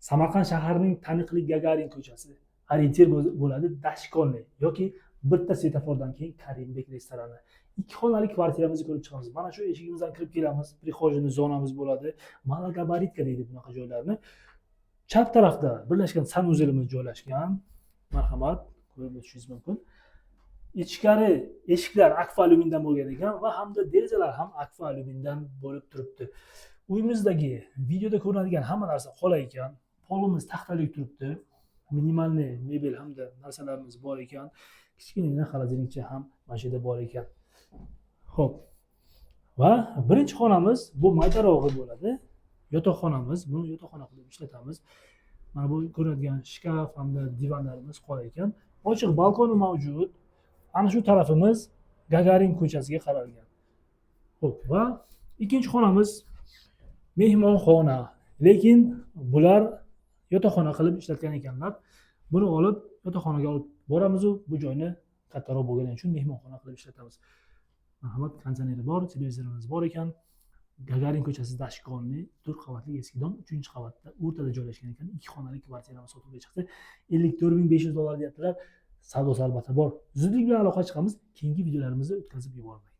Samarqand shahrining taniqli Gagarin ko'chasi. Orientir bo'ladi Dashkonli yoki bitta svetofordan keyin Karimbek restorani. 2 xonali kvartiramizni ko'rib chiqamiz. Mana shu eshigimizdan kirib kelamiz. Prixojniy zonamiz bo'ladi. Malagabaritka deydi bunaqa joylarni. Chap tarafda birlashgan sanuzelimiz joylashgan. Marhamat, ko'rib o'tishingiz mumkin. Ichkari eshiklar akfa alyumindan bo'lgan ekan va hamda derazalar ham akfa alyumindan bo'lib turibdi. Uyimizdagi videoda ko'rinadigan hamma narsa qolay ekan. Polimiz taxtalik turibdi. Minimalniy mebel hamda narsalarimiz bor ekan. Kichkinagina xolodilnikcha ham mana shu yerda bor ekan. Xo'p. Va birinchi xonamiz bu maydarog'i bo'ladi. Yotoqxonamiz, buni yotoqxona qilib ishlatamiz. Mana bu ko'rinadigan shkaf hamda divanlarimiz qolay ekan. Ochiq balkoni mavjud. Ana shu tarafimiz Gagarin ko'chasiga qaralgan. Xo'p, va ikkinchi xonamiz mehmonxona. Lekin bular yotoqxona qilib ishlatgan ekanlar. Buni olib yotoqxonaga olib boramiz u bu joyni kattaroq bo'lgani uchun mehmonxona qilib ishlatamiz. Marhamat, konditsioner bor, televizorimiz bor ekan. Gagarin ko'chasi Dashkonli 4 qavatli eskidon 3-qavatda o'rtada joylashgan ekan. 2 xonali kvartiramiz sotuvga chiqdi. $54,500 deyaptilar. Savdosi albatta bor. Zudlik bilan aloqa chiqamiz. Keyingi videolarimizni o'tkazib yubormang.